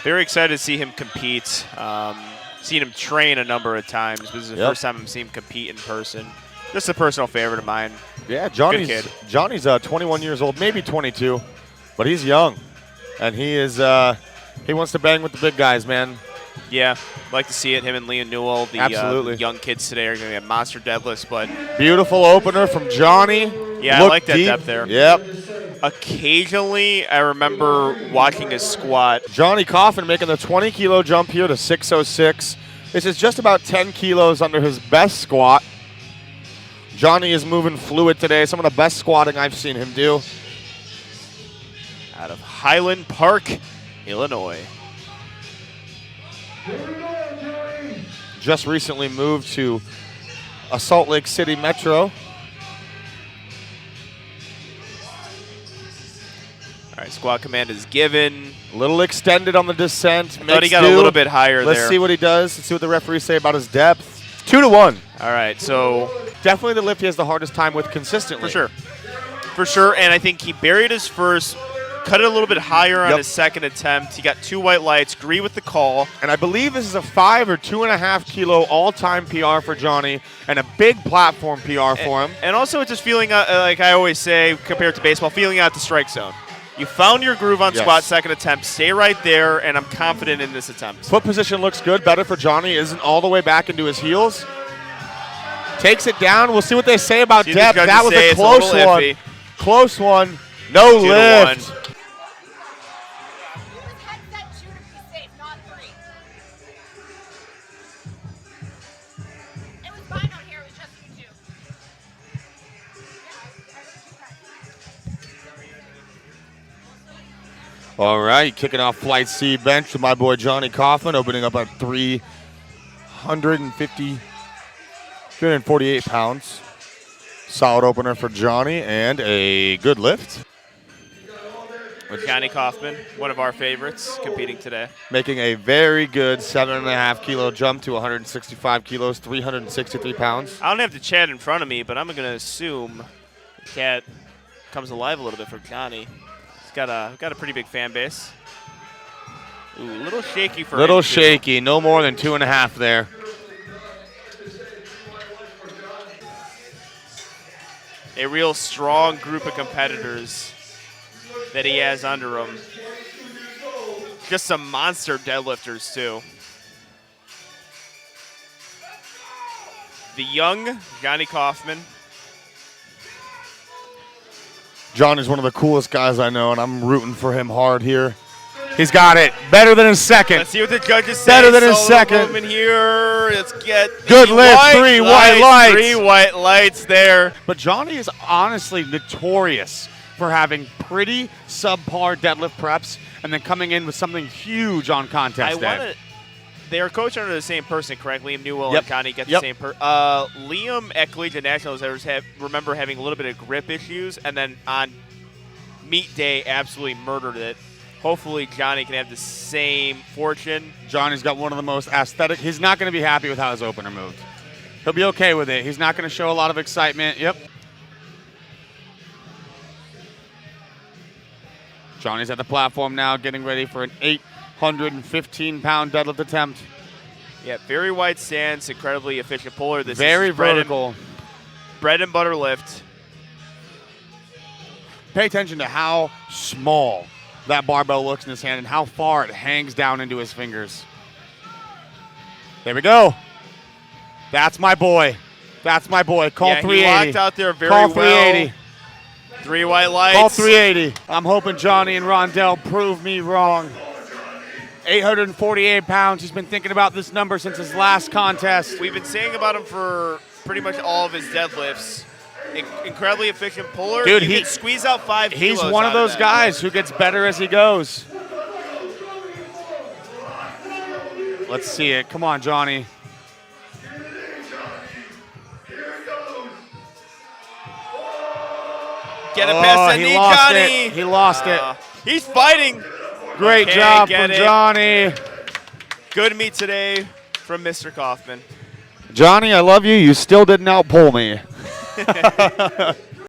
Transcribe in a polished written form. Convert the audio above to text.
Very excited to see him compete. Seen him train a number of times. This is the first time I've seen him compete in person. Just a personal favorite of mine. Yeah, Johnny's 21 years old, maybe 22, but he's young, and he wants to bang with the big guys, man. Yeah, like to see it. Him and Liam Newell, the young kids today, are going to get monster deadlifts. But beautiful opener from Johnny. Yeah, I like that depth there. Yep. Occasionally, I remember watching his squat. Johnny Kaufman making the 20-kilo jump here to 606. This is just about 10 kilos under his best squat. Johnny is moving fluid today. Some of the best squatting I've seen him do. Out of Highland Park, Illinois. Just recently moved to a Salt Lake City Metro. All right, squat command is given. A little extended on the descent. I thought he got a little bit higher there. Let's see what he does. Let's see what the referees say about his depth. 2-1. All right, so definitely the lift he has the hardest time with consistently. For sure. For sure, and I think he buried his first, cut it a little bit higher on his second attempt. He got 2 white lights, agree with the call. And I believe this is a 5 or 2.5 kilo all-time PR for Johnny and a big platform PR for him. And also it's just feeling, like I always say, compared to baseball, feeling out the strike zone. You found your groove on squat second attempt. Stay right there, and I'm confident in this attempt. Foot position looks good. Better for Johnny. Isn't all the way back into his heels. Takes it down. We'll see what they say about depth. That was a close one. Close one. No lift. All right, kicking off Flight C bench with my boy Johnny Kaufman, opening up at 348 pounds. Solid opener for Johnny and a good lift. With Johnny Kaufman, one of our favorites, competing today. Making a very good 7.5 kilo jump to 165 kilos, 363 pounds. I don't have the chat in front of me, but I'm going to assume the chat comes alive a little bit for Johnny. Got a pretty big fan base. Ooh, a little shaky for him. Little shaky, no more than 2.5 there. A real strong group of competitors that he has under him. Just some monster deadlifters too. The young Johnny Kaufman. John is one of the coolest guys I know, and I'm rooting for him hard here. He's got it. Better than his second. Let's see what the judges say. Better than his second. Movement here. Let's get good lift. 3 white lights. 3 white lights there. But Johnny is honestly notorious for having pretty subpar deadlift preps and then coming in with something huge on contest day. They are coached under the same person, correct? Liam Newell and Connie get the same person. Liam at Collegiate Nationals, I remember having a little bit of grip issues, and then on meet day, absolutely murdered it. Hopefully, Johnny can have the same fortune. Johnny's got one of the most aesthetic. He's not going to be happy with how his opener moved. He'll be okay with it. He's not going to show a lot of excitement. Yep. Johnny's at the platform now, getting ready for an 815-pound deadlift attempt. Yeah, very wide stance, incredibly efficient puller. This very is vertical. Bread and butter lift. Pay attention to how small that barbell looks in his hand and how far it hangs down into his fingers. There we go. That's my boy. That's my boy. Call 380. He locked out there very Call 380. Well. 3 white lights. Call 380. I'm hoping Johnny and Rondell prove me wrong. 848 pounds. He's been thinking about this number since his last contest. We've been saying about him for pretty much all of his deadlifts. Incredibly efficient puller. Dude, he can squeeze out 5 kilos. He's one of those guys who gets better as he goes. Let's see it. Come on, Johnny. Get it past that knee, Johnny. He lost it. He's fighting. Great job from Johnny. Good meet today from Mr. Kaufman. Johnny, I love you. You still didn't outpull me.